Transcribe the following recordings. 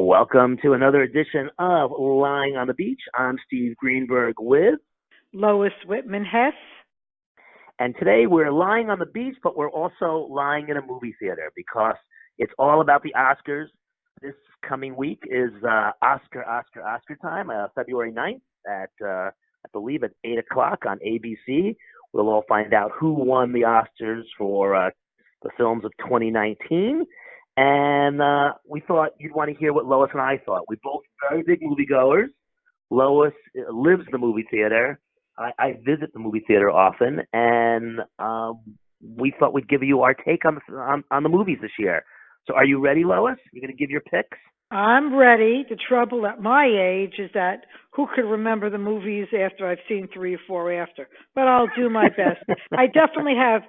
Welcome to another edition of Lying on the Beach. I'm Steve Greenberg with, Lois Whitman-Hess. and today we're lying on the beach, but we're also lying in a movie theater because it's all about the Oscars. This coming week is Oscar time, February 9th at, I believe, at 8 o'clock on ABC. We'll all find out who won the Oscars for the films of 2019. And we thought you'd want to hear what Lois and I thought. We're both very big moviegoers. Lois lives in the movie theater. I visit the movie theater often, and we thought we'd give you our take on the movies this year. So are you ready, Lois? You're going to give your picks? I'm ready. The trouble at my age is that who could remember the movies after I've seen three or four after? But I'll do my best. I definitely have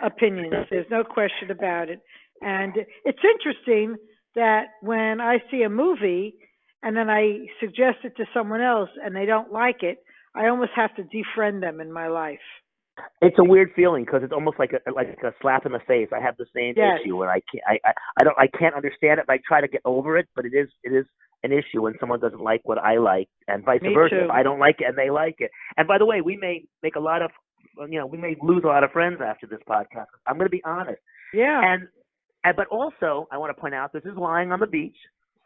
opinions. There's no question about it. And it's interesting that when I see a movie and then I suggest it to someone else and they don't like it, I almost have to defriend them in my life. It's a weird feeling because it's almost like a slap in the face. I have the same issue, and I can't understand it. But I try to get over it, but it is an issue when someone doesn't like what I like, and vice versa. Too. If I don't like it and they like it. And by the way, we may make a lot of, we may lose a lot of friends after this podcast. I'm going to be honest. Yeah. But also, I want to point out this is lying on the beach,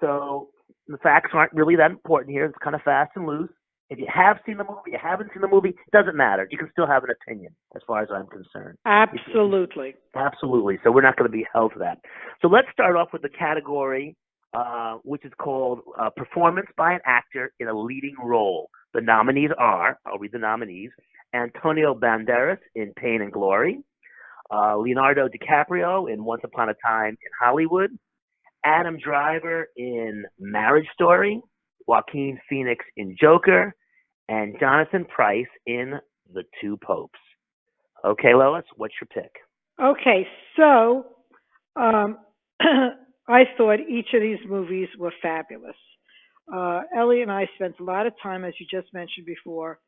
so the facts aren't really that important here. It's kind of fast and loose. If you have seen the movie, you haven't seen the movie, it doesn't matter. You can still have an opinion, as far as I'm concerned. Absolutely. Absolutely. So we're not going to be held to that. So let's start off with the category, which is called Performance by an Actor in a Leading Role. The nominees are, I'll read the nominees, Antonio Banderas in Pain and Glory, Leonardo DiCaprio in Once Upon a Time in Hollywood, Adam Driver in Marriage Story, Joaquin Phoenix in Joker, and Jonathan Pryce in The Two Popes. Okay, Lois, what's your pick? Okay, so I thought each of these movies were fabulous. Ellie and I spent a lot of time, as you just mentioned before,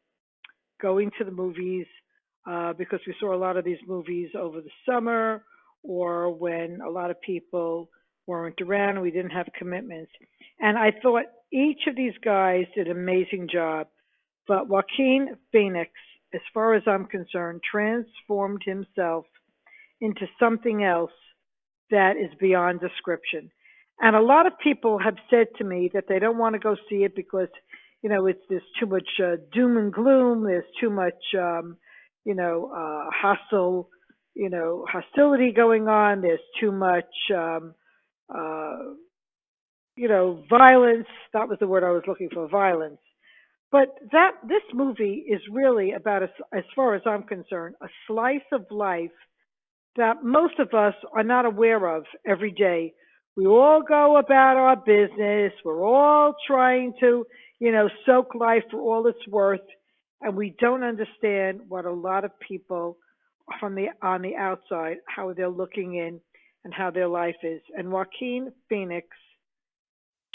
going to the movies because we saw a lot of these movies over the summer or when a lot of people weren't around and we didn't have commitments. And I thought each of these guys did an amazing job. But Joaquin Phoenix, as far as I'm concerned, transformed himself into something else that is beyond description. And a lot of people have said to me that they don't want to go see it because, there's too much doom and gloom. There's too much, hostility going on. There's too much, violence. That was the word I was looking for, violence. But this movie is really about, as far as I'm concerned, a slice of life that most of us are not aware of every day. We all go about our business. We're all trying to, soak life for all it's worth, and we don't understand what a lot of people on the outside, how they're looking in and how their life is. And Joaquin Phoenix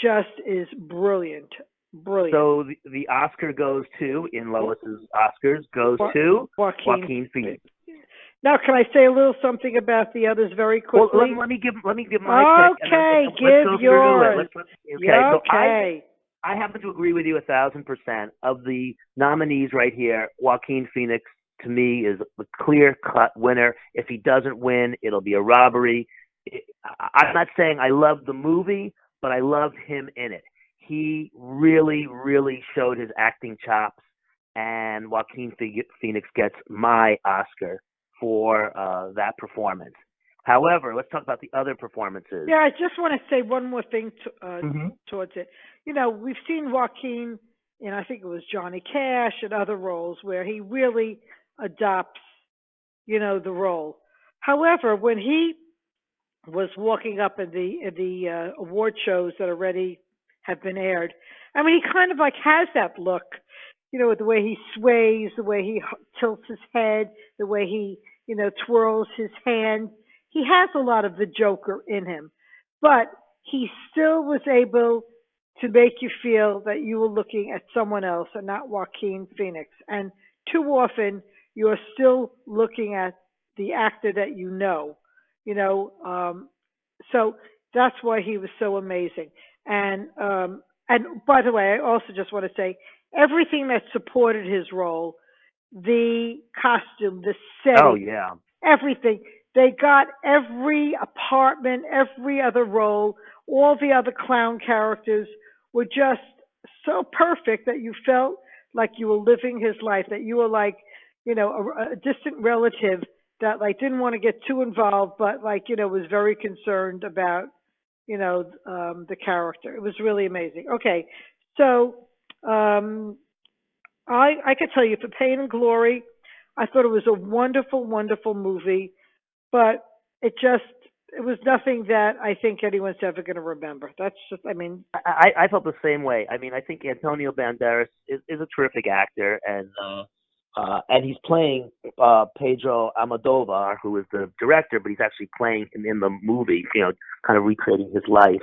just is brilliant. Brilliant. So the Oscar goes to, in Lois's Oscars, goes to Joaquin Phoenix. Now, can I say a little something about the others very quickly? Well, let me give my pick. Okay, give yours. Okay. I happen to agree with you 1,000%. Of the nominees right here, Joaquin Phoenix to me is the clear-cut winner. If he doesn't win, it'll be a robbery. I'm not saying I love the movie, but I loved him in it. He really, really showed his acting chops, and Joaquin Phoenix gets my Oscar for that performance. However, let's talk about the other performances. Yeah, I just want to say one more thing towards it. We've seen Joaquin in, I think it was Johnny Cash and other roles where he really adopts, the role. However, when he was walking up in the award shows that already have been aired, I mean, he kind of like has that look, the way he sways, the way he tilts his head, the way he, twirls his hand. He has a lot of the Joker in him, but he still was able to make you feel that you were looking at someone else and not Joaquin Phoenix. And too often you're still looking at the actor that you know. So That's why he was so amazing. And by the way, I also just want to say everything that supported his role, the costume, the Oh setting, yeah. everything. They got every apartment, every other role, all the other clown characters were just so perfect that you felt like you were living his life, that you were like, a distant relative that like didn't want to get too involved, but like, was very concerned about, the character. It was really amazing. Okay. So, um, I could tell you for Pain and Glory, I thought it was a wonderful, wonderful movie, but it was nothing that I think anyone's ever going to remember. That's just, I mean, I felt the same way. I mean, I think Antonio Banderas is a terrific actor, and he's playing Pedro Almodovar, who is the director, but he's actually playing him in the movie, kind of recreating his life.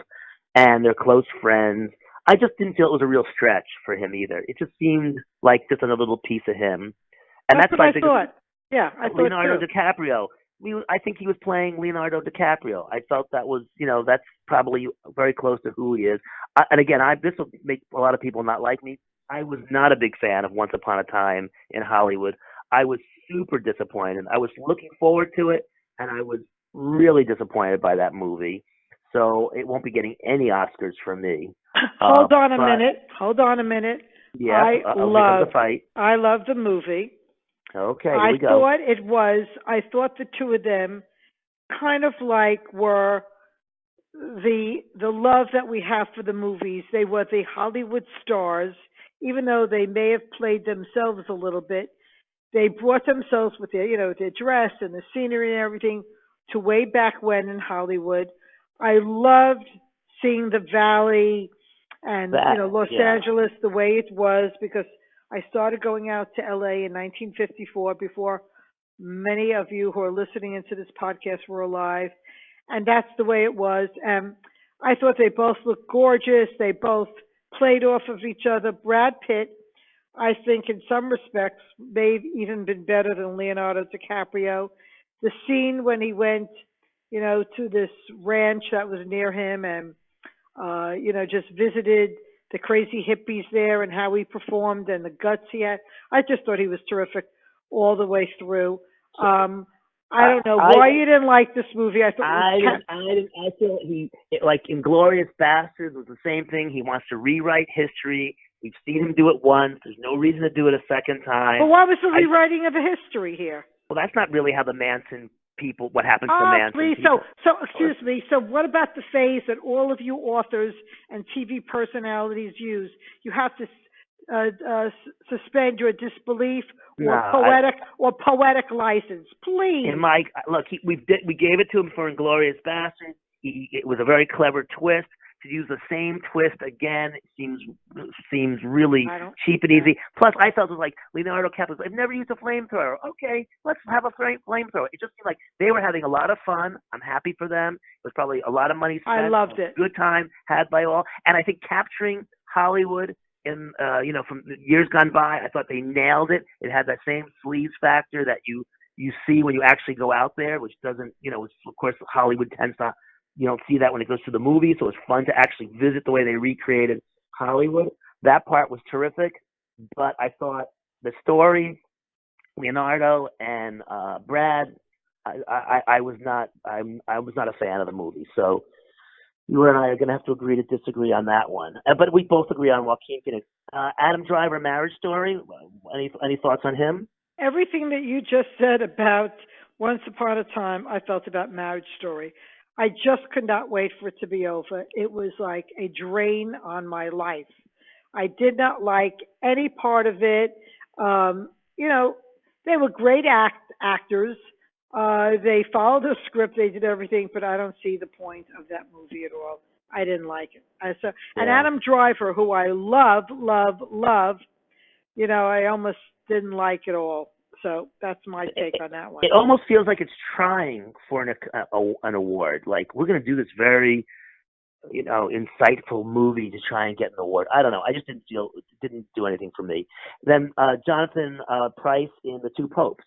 And they're close friends. I just didn't feel it was a real stretch for him either. It just seemed like just another little piece of him. And that's that's what my I biggest thought. Yeah, I thought Leonardo too. DiCaprio. I think he was playing Leonardo DiCaprio. I felt that was, that's probably very close to who he is. And again, this will make a lot of people not like me. I was not a big fan of Once Upon a Time in Hollywood. I was super disappointed. I was looking forward to it, and I was really disappointed by that movie. So it won't be getting any Oscars from me. Hold on a But minute. Hold on a minute. yes, here comes the fight. I love the movie. Okay, here we go. I thought the two of them kind of like were the love that we have for the movies. They were the Hollywood stars, even though they may have played themselves a little bit. They brought themselves with their dress and the scenery and everything to way back when in Hollywood. I loved seeing the Valley and Los Yeah. Angeles the way it was, because I started going out to LA in 1954 before many of you who are listening into this podcast were alive, and that's the way it was. And I thought they both looked gorgeous. They both played off of each other. Brad Pitt, I think, in some respects, may have even been better than Leonardo DiCaprio. The scene when he went, to this ranch that was near him and, just visited the crazy hippies there and how he performed and the guts he had. I just thought he was terrific all the way through. I don't know why you didn't like this movie. I thought I feel like Inglorious Bastards was the same thing. He wants to rewrite history. We've seen him do it once. There's no reason to do it a second time. But why was the rewriting of the history here? Well, that's not really how the Manson people. What happens to Manson please. people? So excuse me. So what about the phase that all of you authors and TV personalities use? You have to suspend your disbelief or poetic license, please. And Mike, look, we gave it to him for Inglorious Bastards. It was a very clever twist. To use the same twist again seems really cheap and easy. Plus, I felt it was like Leonardo DiCaprio. I've never used a flamethrower. Okay, let's have a flamethrower. It just seemed like they were having a lot of fun. I'm happy for them. It was probably a lot of money spent. I loved it. Good time had by all. And I think capturing Hollywood in from years gone by, I thought they nailed it. It had that same sleaze factor that you see when you actually go out there, which doesn't, which of course Hollywood tends to. You don't see that when it goes to the movie, so it's fun to actually visit the way they recreated Hollywood. That part was terrific, but I thought the story, Leonardo and Brad, I was not a fan of the movie. So you and I are going to have to agree to disagree on that one. But we both agree on Joaquin Phoenix. Adam Driver, Marriage Story. Any thoughts on him? Everything that you just said about Once Upon a Time, I felt about Marriage Story. I just could not wait for it to be over. It was like a drain on my life. I did not like any part of it. They were great actors. They followed the script. They did everything, but I don't see the point of that movie at all. I didn't like it. And Adam Driver, who I love, love, love, I almost didn't like it all. So that's my take on that one. It almost feels like it's trying for an award. Like, we're going to do this very, insightful movie to try and get an award. I don't know. I just didn't feel it didn't do anything for me. Then Jonathan Pryce in The Two Popes.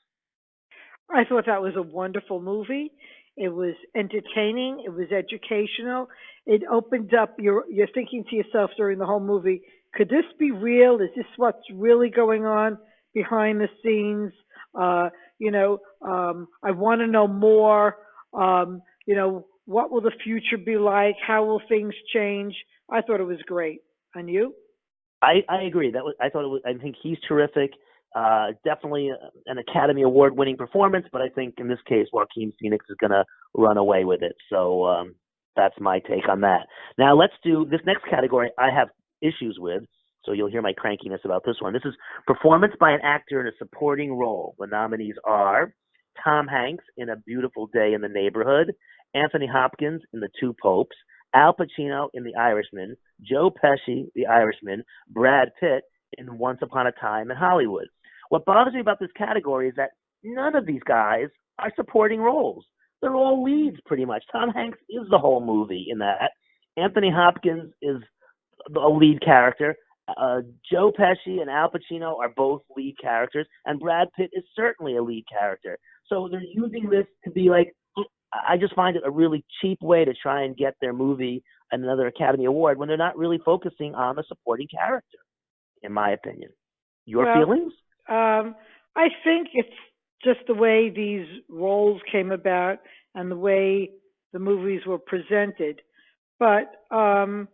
I thought that was a wonderful movie. It was entertaining. It was educational. It opened up you're thinking to yourself during the whole movie, could this be real? Is this what's really going on behind the scenes? I want to know more. What will the future be like? How will things change? I thought it was great. And you? I agree. I thought it was. I think he's terrific. Definitely an Academy Award winning performance, but I think in this case, Joaquin Phoenix is going to run away with it. So that's my take on that. Now let's do this next category. I have issues with, so you'll hear my crankiness about this one. This is performance by an actor in a supporting role. The nominees are Tom Hanks in A Beautiful Day in the Neighborhood, Anthony Hopkins in The Two Popes, Al Pacino in The Irishman, Joe Pesci, The Irishman, Brad Pitt in Once Upon a Time in Hollywood. What bothers me about this category is that none of these guys are supporting roles. They're all leads pretty much. Tom Hanks is the whole movie in that. Anthony Hopkins is a lead character. Joe Pesci and Al Pacino are both lead characters, and Brad Pitt is certainly a lead character. So they're using this to be like, I just find it a really cheap way to try and get their movie another Academy Award when they're not really focusing on the supporting character, in my opinion. Your feelings? I think it's just the way these roles came about and the way the movies were presented. But I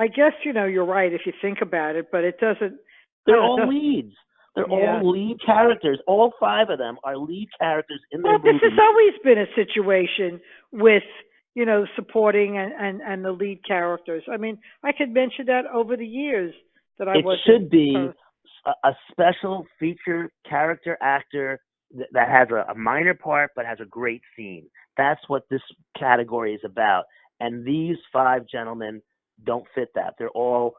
guess, you're right if you think about it, but it doesn't. They're all leads. They're all lead characters. All five of them are lead characters in their movies. Well, this has always been a situation with, supporting and the lead characters. I mean, I could mention that over the years that I was. It should be a special feature character actor that has a minor part but has a great scene. That's what this category is about. And these five gentlemen don't fit that. They're all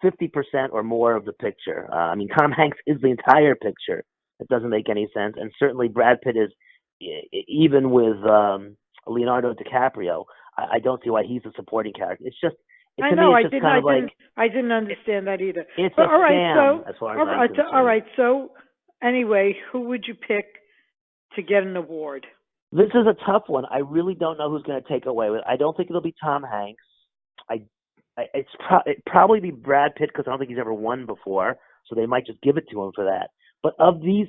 50% or more of the picture. Tom Hanks is the entire picture. It doesn't make any sense. And certainly Brad Pitt is, even with Leonardo DiCaprio, I don't see why he's a supporting character. It's just, I didn't understand that either. It's a scam, as far as I'm concerned. All right. So anyway, who would you pick to get an award? This is a tough one. I really don't know who's going to take away with it. I don't think it'll be Tom Hanks. It'd probably be Brad Pitt because I don't think he's ever won before, so they might just give it to him for that. But of these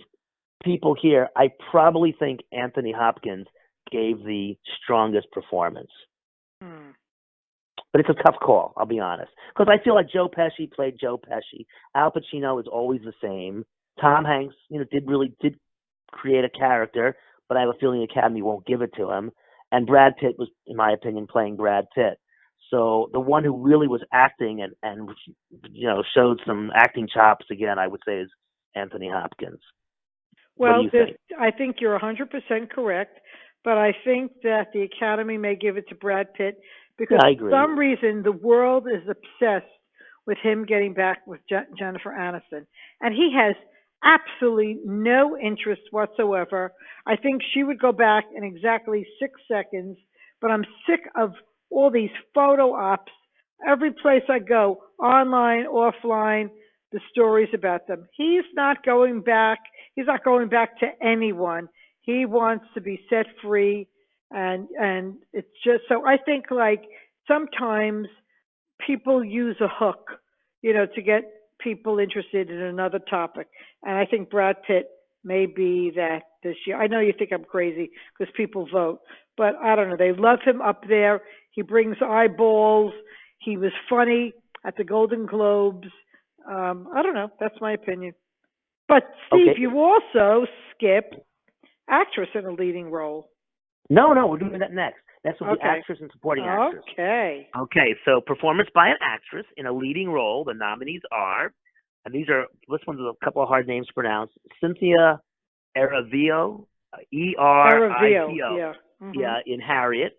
people here, I probably think Anthony Hopkins gave the strongest performance. But it's a tough call, I'll be honest. Because I feel like Joe Pesci played Joe Pesci. Al Pacino is always the same. Tom Hanks, did create a character, but I have a feeling the Academy won't give it to him. And Brad Pitt was, in my opinion, playing Brad Pitt. So the one who really was acting and showed some acting chops again, I would say, is Anthony Hopkins. Well, I think you're 100% correct, but I think that the Academy may give it to Brad Pitt because for some reason the world is obsessed with him getting back with Jennifer Aniston, and he has absolutely no interest whatsoever. I think she would go back in exactly 6 seconds, but I'm sick of all these photo ops. Every place I go, online, offline, the stories about them. He's not going back. He's not going back to anyone. He wants to be set free, and it's just so. I think like sometimes people use a hook, to get people interested in another topic, and I think Brad Pitt may be that this year. I know you think I'm crazy because people vote, but I don't know. They love him up there. He brings eyeballs. He was funny at the Golden Globes. I don't know. That's my opinion. But Steve, you also skipped actress in a leading role. No, we're doing that next. Next will be actress and supporting actress. Okay, so performance by an actress in a leading role. The nominees are, and this one's a couple of hard names to pronounce, Cynthia Erivo, Erivio, in Harriet,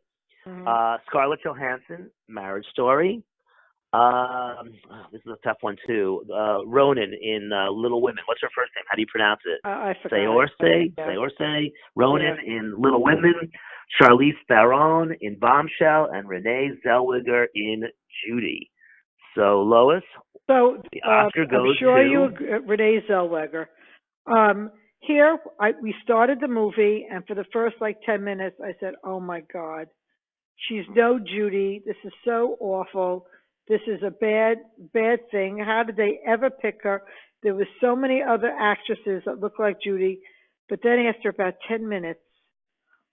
Scarlett Johansson, Marriage Story. This is a tough one too. Ronan in Little Women. What's her first name? How do you pronounce it? I forgot. Sayorse. Ronan in Little Women. Charlize Theron in Bombshell, and Renee Zellweger in Judy. So Lois, the Oscar goes I'm sure to you agree, Renee Zellweger. We started the movie, and for the first like 10 minutes, I said, "Oh my God, she's no Judy. This is so awful. This is a bad thing. How did they ever pick her? There was so many other actresses that looked like Judy." But then after about 10 minutes,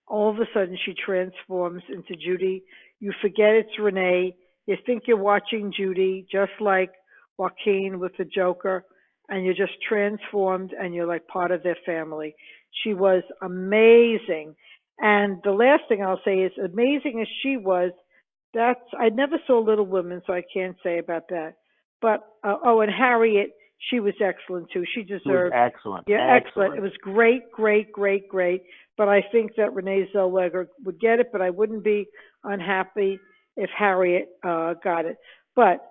all of a sudden she transforms into Judy. You forget it's Renee. You think you're watching Judy, just like Joaquin with the Joker, and you're just transformed and you're like part of their family. She was amazing. And the last thing I'll say is, amazing as she was, I never saw Little Women, so I can't say about that. But and Harriet, she was excellent too. She It was deserved. excellent. Yeah, excellent. It was great, great, great, great. But I think that Renee Zellweger would get it, but I wouldn't be unhappy if Harriet got it. But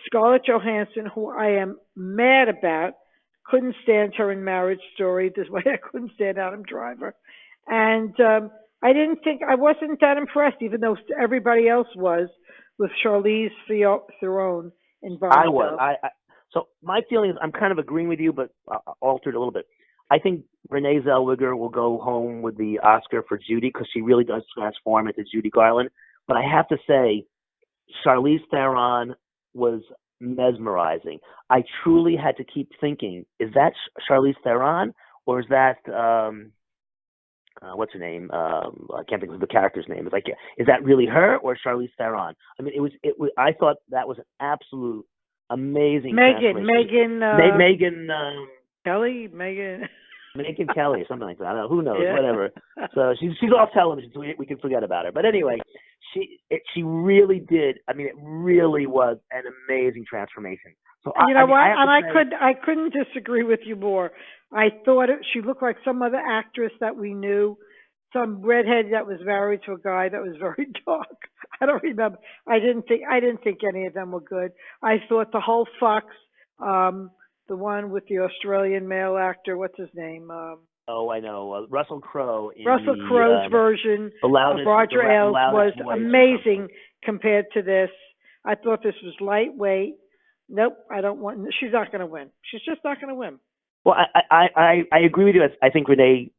Scarlett Johansson, who I am mad about, couldn't stand her in Marriage Story this way. I couldn't stand Adam Driver. And I wasn't that impressed, even though everybody else was, with Charlize Theron in Bombshell. I was. So my feeling is I'm kind of agreeing with you, but altered a little bit. I think Renee Zellweger will go home with the Oscar for Judy because she really does transform into Judy Garland. But I have to say, Charlize Theron was mesmerizing. I truly had to keep thinking, is that Charlize Theron or is that what's her name? I can't think of the character's name. It's like, is that really her or Charlize Theron? I mean, it was. I thought that was an absolute amazing. Megan Kelly, Megan Kelly or something like that. I don't know, who knows, yeah. Whatever. So she's off television, so we can forget about her. But anyway, she really did. I mean, it really was an amazing transformation. So I couldn't disagree with you more. I thought she looked like some other actress that we knew, some redhead that was married to a guy that was very dark. I don't remember. I didn't think any of them were good. I thought the whole Fox, the one with the Australian male actor, what's his name? I know. Russell Crowe. Russell Crowe's version of Roger Ailes was amazing compared to this. I thought this was lightweight. Nope, I don't want. She's not going to win. She's just not going to win. Well, I agree with you. I think Renee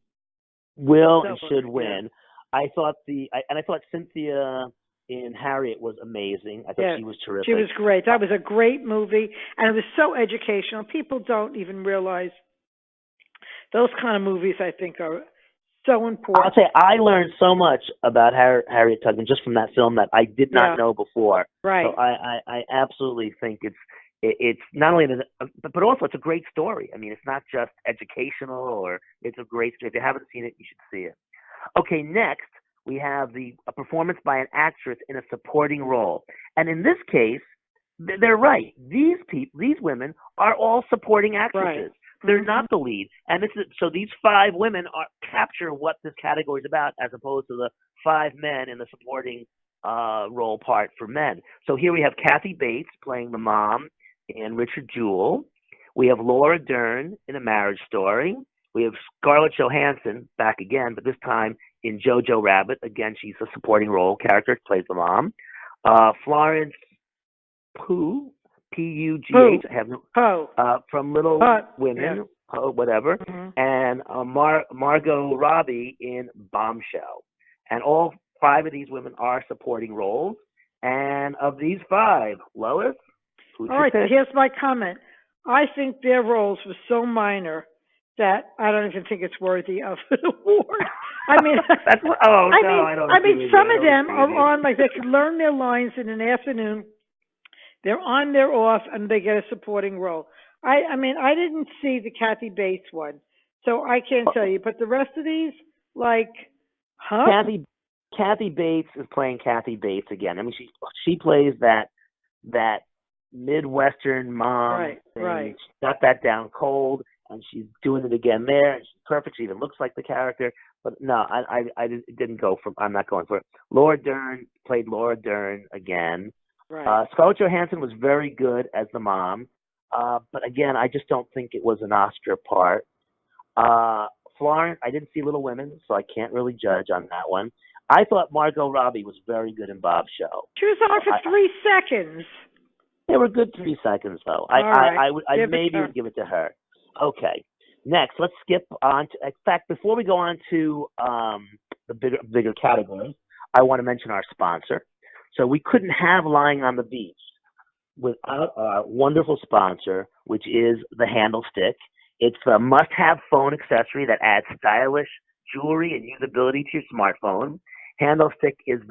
will and should win. Yeah. I thought Cynthia in Harriet was amazing. I thought she was terrific. She was great. That was a great movie, and it was so educational. People don't even realize those kind of movies, I think, are so important. I'll say I learned so much about Harriet Tubman just from that film that I did not know before. Right. So I absolutely think it's not only but also it's a great story. I mean, it's not just educational, or it's a great story. If you haven't seen it, you should see it. Okay, next we have a performance by an actress in a supporting role, and in this case, they're right. These women are all supporting actresses. Right. They're not the lead, and so these 5 women capture what this category is about, as opposed to the 5 men in the supporting role part for men. So here we have Kathy Bates playing the mom in Richard Jewell. We have Laura Dern in A Marriage Story. We have Scarlett Johansson back again, but this time in Jojo Rabbit. Again, she's a supporting role character, plays the mom. Florence Pugh. P-U-G-H, I have no, from Little Women, whatever, and Margot Robbie in Bombshell. And all 5 of these women are supporting roles. And of these 5, Lois, who's all right, here's my comment. I think their roles were so minor that I don't even think it's worthy of an award. I mean, I mean, some of them are on, like, they could learn their lines in an afternoon. They're on, they're off, and they get a supporting role. I mean, I didn't see the Kathy Bates one, so I can't tell you. But the rest of these, like, Kathy Bates is playing Kathy Bates again. I mean, she plays that Midwestern mom. Right. She got that down cold, and she's doing it again there. She's perfect. She even looks like the character. But no, I didn't go for. I'm not going for it. Laura Dern played Laura Dern again. Right. Scarlett Johansson was very good as the mom, but again, I just don't think it was an Oscar part. Florence, I didn't see Little Women, so I can't really judge on that one. I thought Margot Robbie was very good in Bombshell. She was on for 3 seconds. They were good 3 seconds, though. I maybe would give it to her. Okay, next, let's skip on to, in fact, before we go on to the bigger categories, I want to mention our sponsor. So we couldn't have Lying on the Beach without our wonderful sponsor, which is the HANDLstick. It's a must-have phone accessory that adds stylish jewelry and usability to your smartphone. HANDLstick is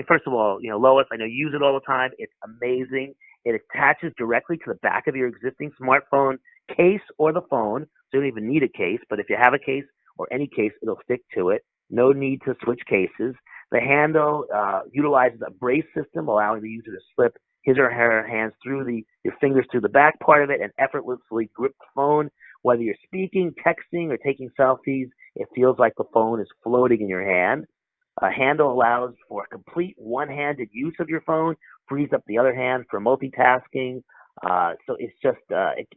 first of all, Lois, I know you use it all the time. It's amazing. It attaches directly to the back of your existing smartphone case or the phone. So you don't even need a case, but if you have a case or any case, it'll stick to it. No need to switch cases. The handle utilizes a brace system, allowing the user to slip his or her hands through your fingers through the back part of it and effortlessly grip the phone. Whether you're speaking, texting, or taking selfies, it feels like the phone is floating in your hand. A handle allows for complete one-handed use of your phone, frees up the other hand for multitasking. So it's just,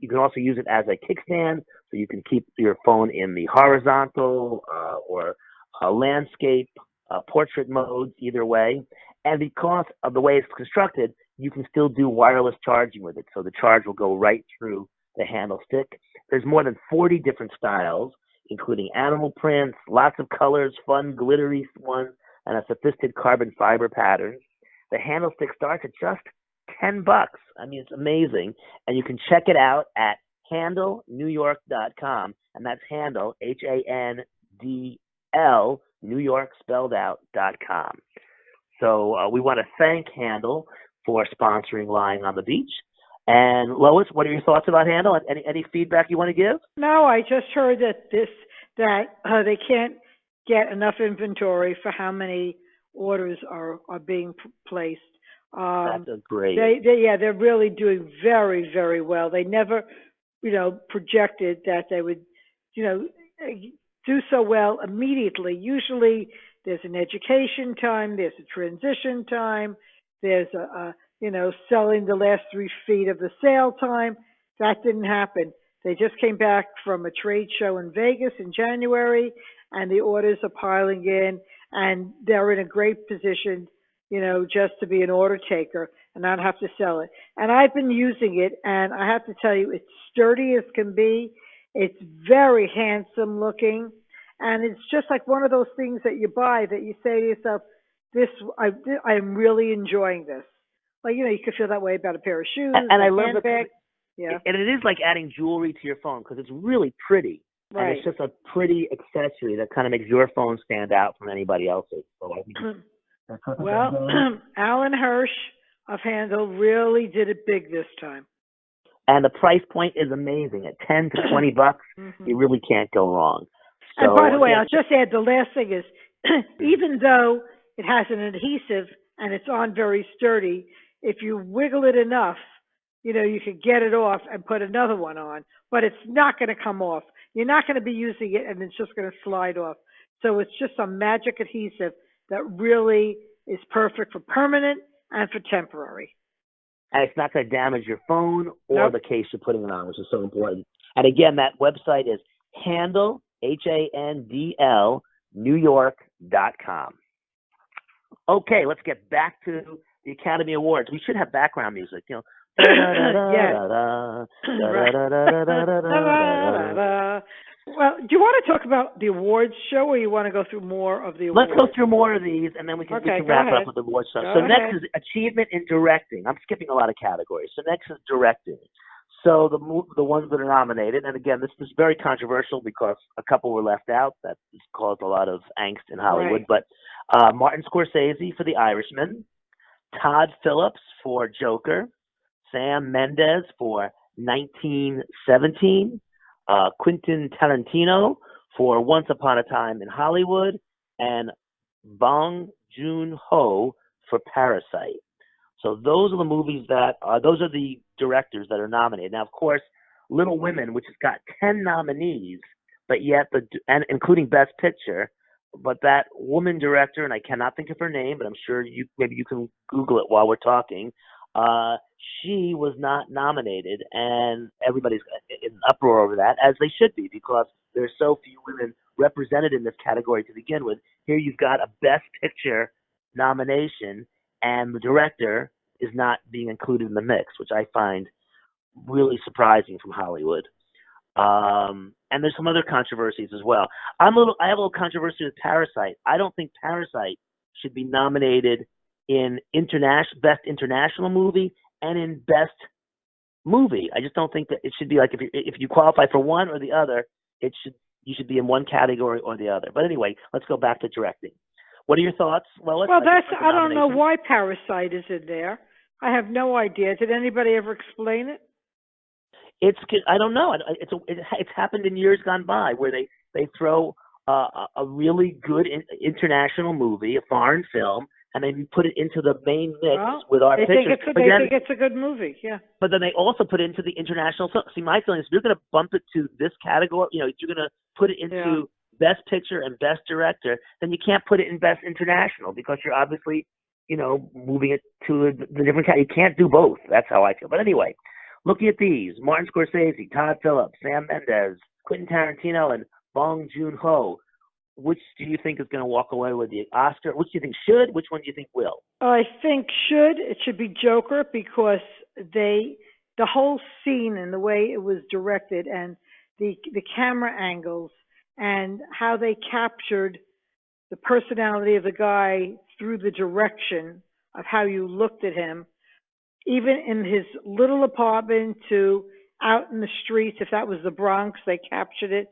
you can also use it as a kickstand, so you can keep your phone in the horizontal or landscape, portrait modes, either way. And because of the way it's constructed, you can still do wireless charging with it. So the charge will go right through the HANDLstick. There's more than 40 different styles, including animal prints, lots of colors, fun glittery ones, and a sophisticated carbon fiber patterns. The HANDLstick starts at just $10. I mean, it's amazing. And you can check it out at HANDLNewYork.com. And that's Handle, HANDL, New York spelled out, .com. So we want to thank Handle for sponsoring Lying on the Beach. And Lois, what are your thoughts about Handle? Any feedback you want to give? No, I just heard that they can't get enough inventory for how many orders are being placed. That's a great. They're really doing very, very well. They never, projected that they would, do so well immediately. Usually, there's an education time, there's a transition time, there's selling the last 3 feet of the sale time. That didn't happen. They just came back from a trade show in Vegas in January, and the orders are piling in, and they're in a great position, just to be an order taker and not have to sell it. And I've been using it, and I have to tell you, it's sturdy as can be. It's very handsome looking, and it's just like one of those things that you buy that you say to yourself, I'm really enjoying this. Like, you could feel that way about a pair of shoes, and I love handbag. Yeah. And it is like adding jewelry to your phone because it's really pretty. Right. And it's just a pretty accessory that kind of makes your phone stand out from anybody else's. So I think well, Alan Hirsch of Handle really did it big this time. And the price point is amazing. At $10 to $20, you really can't go wrong. So, and by the way, I'll just add the last thing is, even though it has an adhesive and it's on very sturdy, if you wiggle it enough, you could get it off and put another one on, but it's not going to come off. You're not going to be using it and it's just going to slide off. So it's just a magic adhesive that really is perfect for permanent and for temporary. And it's not going to damage your phone or the case you're putting it on, which is so important. And again, that website is Handle, HANDL, NewYork.com. Okay, let's get back to the Academy Awards. We should have background music, Yes. Well, do you want to talk about the awards show, or you want to go through more of the awards? Let's go through more of these, and then we can wrap it up with the awards show. So next is achievement in directing. I'm skipping a lot of categories. So next is directing. So the ones that are nominated, and again, this is very controversial because a couple were left out. That has caused a lot of angst in Hollywood. Right. But Martin Scorsese for The Irishman, Todd Phillips for Joker, Sam Mendes for 1917, Quentin Tarantino for Once Upon a Time in Hollywood, and Bong Joon-ho for Parasite. So those are the movies those are the directors that are nominated. Now, of course, Little Women, which has got 10 nominees, but yet and including Best Picture, but that woman director, and I cannot think of her name, but I'm sure maybe you can Google it while we're talking. She was not nominated, and everybody's in an uproar over that, as they should be, because there's so few women represented in this category to begin with. Here you've got a Best Picture nomination, and the director is not being included in the mix, which I find really surprising from Hollywood. And there's some other controversies as well. I have a little controversy with Parasite. I don't think Parasite should be nominated in best international movie and in best movie. I just don't think that it should be like if you qualify for one or the other, you should be in one category or the other. But anyway, let's go back to directing. What are your thoughts, Lois? Well, I don't know why Parasite is in there. I have no idea. Did anybody ever explain it? I don't know. It's happened in years gone by where they throw a really good international movie, a foreign film, and then put it into the main mix with our pictures. They think it's a good movie, yeah. But then they also put it into the international film. See, my feeling is if you're going to bump it to this category, if you're going to put it into Best Picture and Best Director, then you can't put it in Best International because you're obviously, moving it to the different category. You can't do both. That's how I feel. But anyway, looking at these, Martin Scorsese, Todd Phillips, Sam Mendes, Quentin Tarantino, and Bong Joon-ho. Which do you think is going to walk away with the Oscar? Which do you think should? Which one do you think will? I think it should be Joker because the whole scene and the way it was directed and the camera angles and how they captured the personality of the guy through the direction of how you looked at him, even in his little apartment to out in the streets. If that was the Bronx, they captured it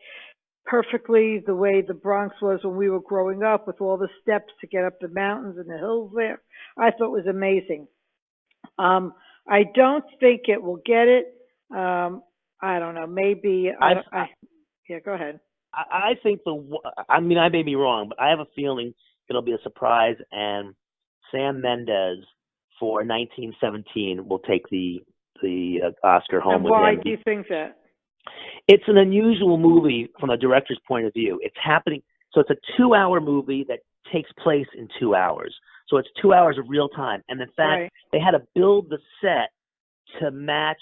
perfectly the way the Bronx was when we were growing up with all the steps to get up the mountains and the hills there. I thought it was amazing. I don't think it will get it. I don't know. Maybe. Yeah, go ahead. I think I may be wrong, but I have a feeling it'll be a surprise, and Sam Mendes for 1917 will take the Oscar home. And why do you think that? It's an unusual movie from a director's point of view. It's happening. So it's a 2-hour movie that takes place in 2 hours. So it's 2 hours of real time. And in fact, they had to build the set to match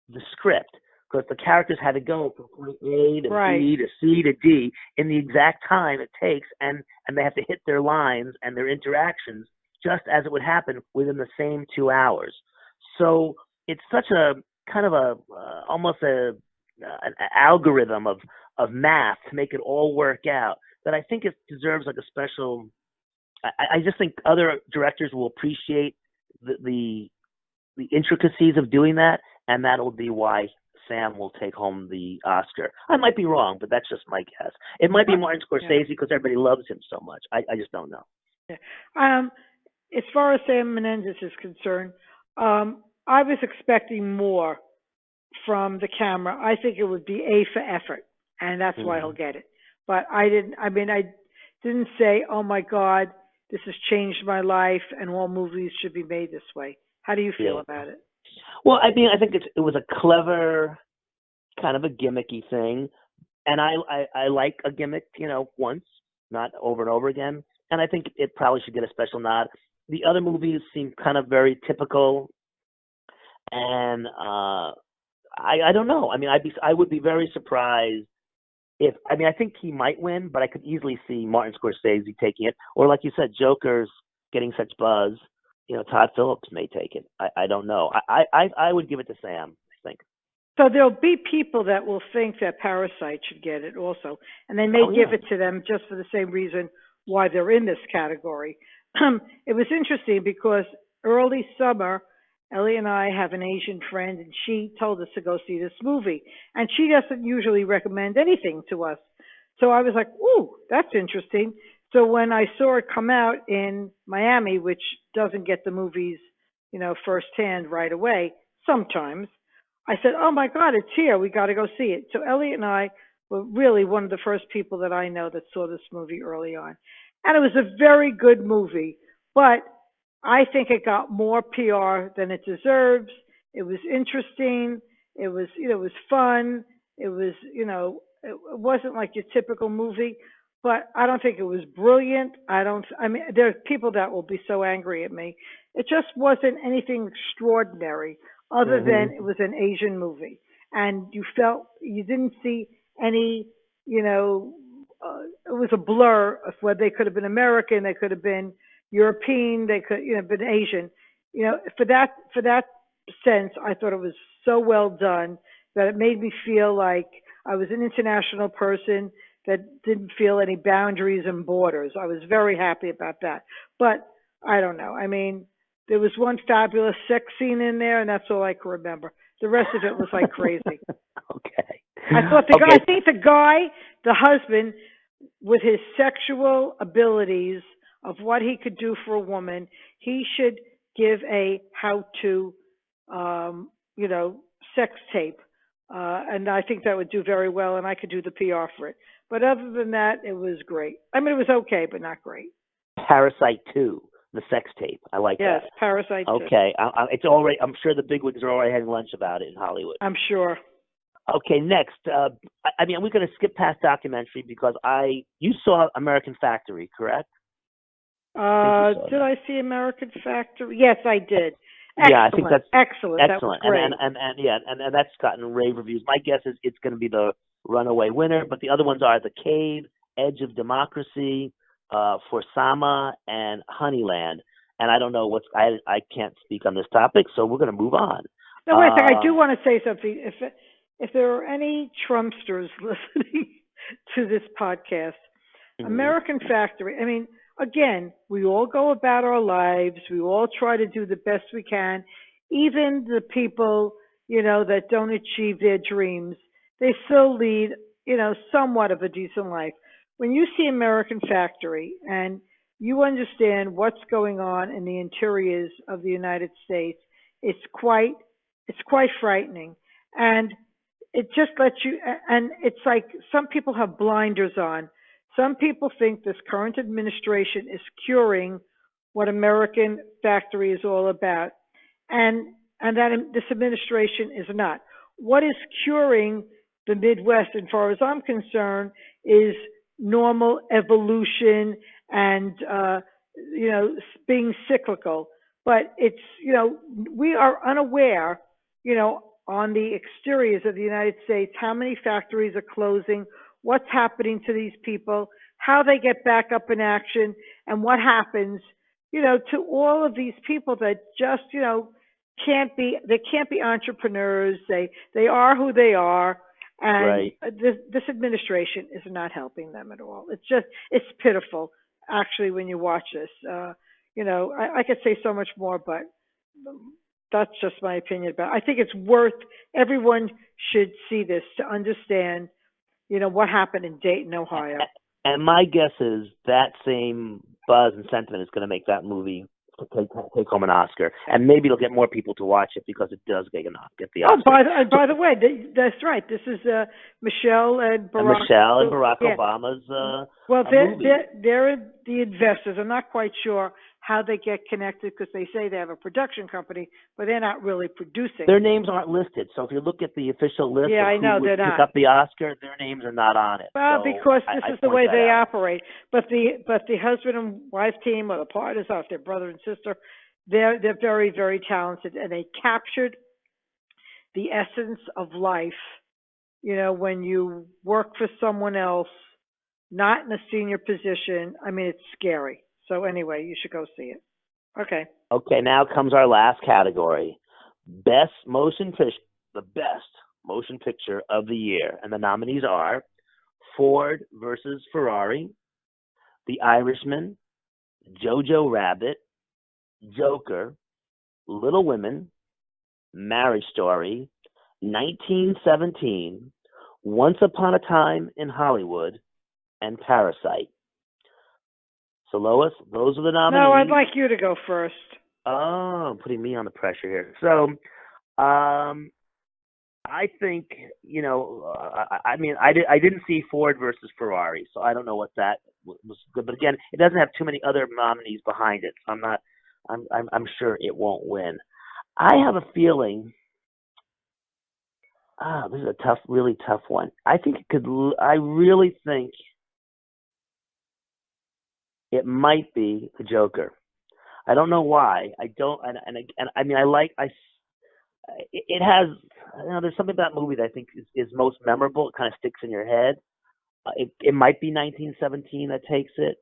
the script because the characters had to go from point A to B to C to D in the exact time it takes. And they have to hit their lines and their interactions just as it would happen within the same 2 hours. So it's such a kind of almost an algorithm of math to make it all work out that I think it deserves like a special. I just think other directors will appreciate the intricacies of doing that, and that'll be why Sam will take home the Oscar. I might be wrong, but that's just my guess. It might be Martin Scorsese because everybody loves him so much. I just don't know. Yeah. As far as Sam Menendez is concerned, I was expecting more from the camera. I think it would be A for effort, and that's why he'll get it. But I didn't say, oh my God, this has changed my life and all movies should be made this way. How do you feel about it? Well, I think it was a clever, kind of a gimmicky thing. And I like a gimmick, once, not over and over again. And I think it probably should get a special nod. The other movies seem kind of very typical. And I don't know. I would be very surprised I think he might win, but I could easily see Martin Scorsese taking it. Or like you said, Joker's getting such buzz. Todd Phillips may take it. I don't know. I would give it to Sam, I think. So there'll be people that will think that Parasite should get it also. And they may give it to them just for the same reason why they're in this category. It was interesting because early summer, Ellie and I have an Asian friend, and she told us to go see this movie. And she doesn't usually recommend anything to us. So I was like, ooh, that's interesting. So when I saw it come out in Miami, which doesn't get the movies, firsthand right away, sometimes, I said, oh my God, it's here. We got to go see it. So Ellie and I were really one of the first people that I know that saw this movie early on. And it was a very good movie, but I think it got more PR than it deserves. It was interesting. It was fun. It was, it wasn't like your typical movie, but I don't think it was brilliant. There are people that will be so angry at me. It just wasn't anything extraordinary other than it was an Asian movie. And you didn't see any, it was a blur of where they could have been American, they could have been European, they could been Asian. For that sense, I thought it was so well done that it made me feel like I was an international person that didn't feel any boundaries and borders. I was very happy about that. But I don't know. I mean, there was one fabulous sex scene in there, and that's all I can remember. The rest of it was like crazy. Okay. I thought the guy, Okay. I think the husband, with his sexual abilities of what he could do for a woman, he should give a how-to, you know, sex tape, and I think that would do very well, and I could do the PR for it. But other than that, it was great. I mean, it was okay, but not great. Parasite 2, the sex tape. I like Yes, that. Parasite too. Okay. It's already. I'm sure the bigwigs are already having lunch about it in Hollywood. I'm sure. Okay, next. I mean, we're going to skip past documentary because you saw American Factory, correct? Did I see American Factory? Yes, I did. Excellent. Yeah, I think that's excellent. That was excellent, great. and that's gotten rave reviews. My guess is it's going to be the runaway winner, but the other ones are The Cave, Edge of Democracy, For Sama, and Honeyland. And I don't know I can't speak on this topic, so we're going to move on. No, wait a second. I do want to say something. If there are any Trumpsters listening to this podcast, American Factory, I mean, again, we all go about our lives. We all try to do the best we can. Even the people, you know, that don't achieve their dreams, they still lead, you know, somewhat of a decent life. When you see American Factory and you understand what's going on in the interiors of the United States, it's quite frightening. And it just lets you, and it's like some people have blinders on. Some people think this current administration is curing what American Factory is all about, and that this administration is not. What is curing the Midwest, as far as I'm concerned, is normal evolution and you know, being cyclical. But it's, you know, we are unaware, you know, on the exteriors of the United States, how many factories are closing, what's happening to these people, how they get back up in action, and what happens, you know, to all of these people that just, you know, can't be entrepreneurs. They are who they are, and Right. this administration is not helping them at all. It's pitiful, actually, when you watch this. You know, I could say so much more, but that's just my opinion about it. I think it's worth, everyone should see this to understand, you know, what happened in Dayton, Ohio. And my guess is that same buzz and sentiment is going to make that movie take home an Oscar, and maybe it'll get more people to watch it because it does get the Oscar. Oh, by the way, that's right. This is Michelle and Barack Obama's. Well, they're the investors. I'm not quite sure how they get connected because they say they have a production company, but they're not really producing. Their names aren't listed, so if you look at the official list, I know who they're would pick not. up the Oscar, their names are not on it. Well, so because this is the way they out. operate. But the husband and wife team, or the partners, or their brother and sister, they're very, very talented, and they captured the essence of life. You know, when you work for someone else, not in a senior position. I mean, it's scary. So anyway, you should go see it. Okay. Okay, now comes our last category. The best motion picture of the year. And the nominees are Ford versus Ferrari, The Irishman, Jojo Rabbit, Joker, Little Women, Marriage Story, 1917, Once Upon a Time in Hollywood, and Parasite. So, Lois, those are the nominees. No, I'd like you to go first. Oh, putting me on the pressure here. So, I think, you know, I mean, I didn't see Ford versus Ferrari, so I don't know what that was good. But again, it doesn't have too many other nominees behind it, so I'm sure it won't win. I have a feeling. This is a really tough one. I really think it might be the Joker. I don't know why. I don't, and I mean, it has, you know, there's something about that movie that I think is most memorable. It kind of sticks in your head. It might be 1917 that takes it.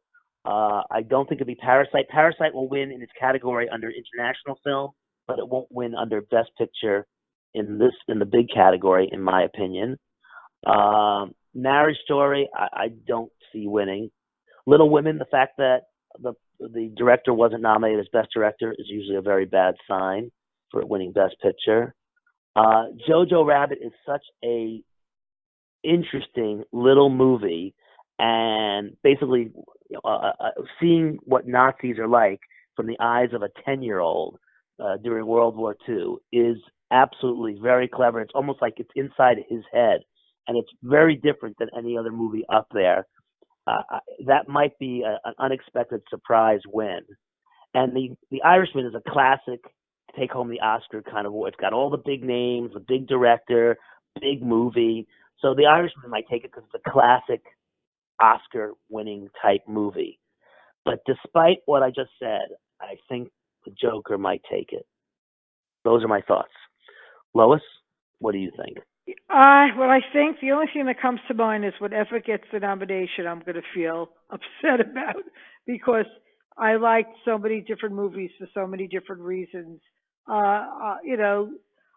I don't think it'll be Parasite. Parasite will win in its category under international film, but it won't win under Best Picture in the big category, in my opinion. Marriage Story, I don't see winning. Little Women, the fact that the director wasn't nominated as Best Director is usually a very bad sign for it winning Best Picture. Jojo Rabbit is such a interesting little movie, and basically seeing what Nazis are like from the eyes of a 10-year-old during World War II is absolutely very clever. It's almost like it's inside his head, and it's very different than any other movie up there. That might be an unexpected surprise win. And the Irishman is a classic take home the Oscar kind of award. It's got all the big names, the big director, big movie. So the Irishman might take it because it's a classic Oscar winning type movie. But despite what I just said, I think the Joker might take it. Those are my thoughts. Lois, what do you think? Well, I think the only thing that comes to mind is whatever gets the nomination, I'm going to feel upset about because I liked so many different movies for so many different reasons. You know,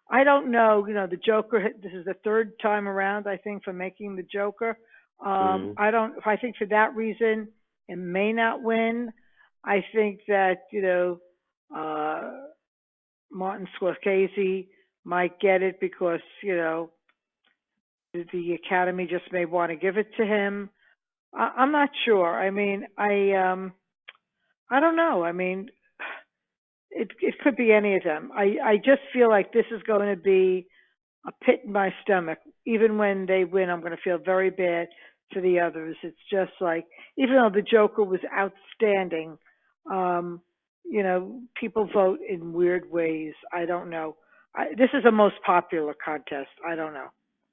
I don't know. You know, the Joker. This is the third time around, I think, for making the Joker. Mm. I don't. I think for that reason, it may not win. I think that Martin Scorsese might get it because the Academy just may want to give it to him. I'm not sure. I mean, I don't know. I mean, it could be any of them. I just feel like this is going to be a pit in my stomach. Even when they win, I'm going to feel very bad for the others. It's just like, even though the Joker was outstanding, um, people vote in weird ways. I don't know. This is the most popular contest. I don't know.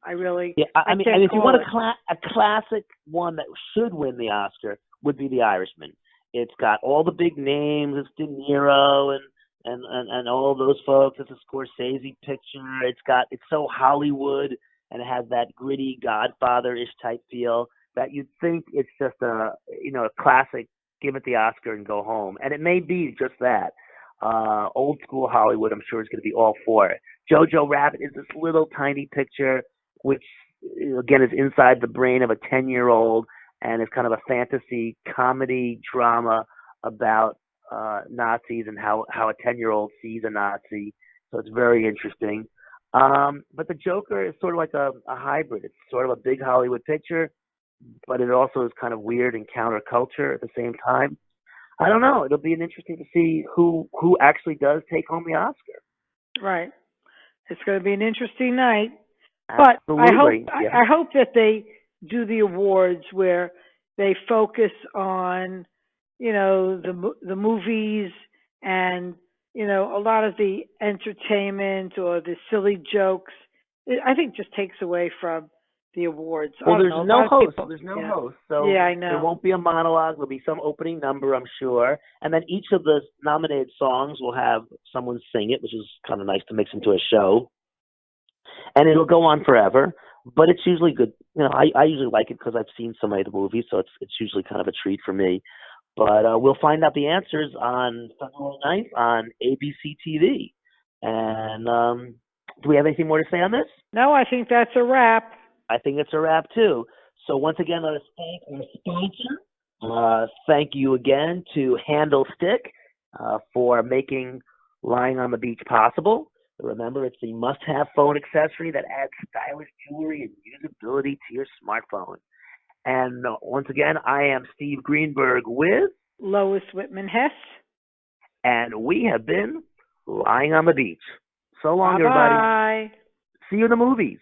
Yeah, I I can't mean, if you call want it. a classic one that should win the Oscar, would be The Irishman. It's got all the big names. It's De Niro and all those folks. It's a Scorsese picture. It's so Hollywood, and it has that gritty Godfather-ish type feel that you'd think it's just a classic. Give it the Oscar and go home, and it may be just that. Old school Hollywood, I'm sure, is going to be all for it. Jojo Rabbit is this little tiny picture which again is inside the brain of a 10-year-old, and it's kind of a fantasy comedy drama about Nazis and how a 10-year-old sees a Nazi. So it's very interesting. But the Joker is sort of like a hybrid. It's sort of a big Hollywood picture, but it also is kind of weird and counterculture at the same time. I don't know. It'll be an interesting to see who actually does take home the Oscar. Right. It's going to be an interesting night. But Absolutely. Yeah. I hope that they do the awards where they focus on the movies and a lot of the entertainment or the silly jokes. I think just takes away from the awards. I Well, don't there's know. A no lot of host. people. There's no Yeah. host, so Yeah, I there know. won't be a monologue. There'll be some opening number, I'm sure, and then each of the nominated songs will have someone sing it, which is kind of nice to mix into a show. And it'll go on forever. But it's usually good. I usually like it because I've seen so many of the movies, so it's usually kind of a treat for me. But we'll find out the answers on February 9th on ABC TV. And do we have anything more to say on this? No, I think that's a wrap. I think it's a wrap too. So once again, let us thank our sponsor. Thank you again to HANDLstick for making Lying on the Beach possible. Remember, it's the must-have phone accessory that adds stylish jewelry and usability to your smartphone. And once again, I am Steve Greenberg with Lois Whitman-Hess. and we have been Lying on the Beach. So long, Bye everybody. bye. See you in the movies.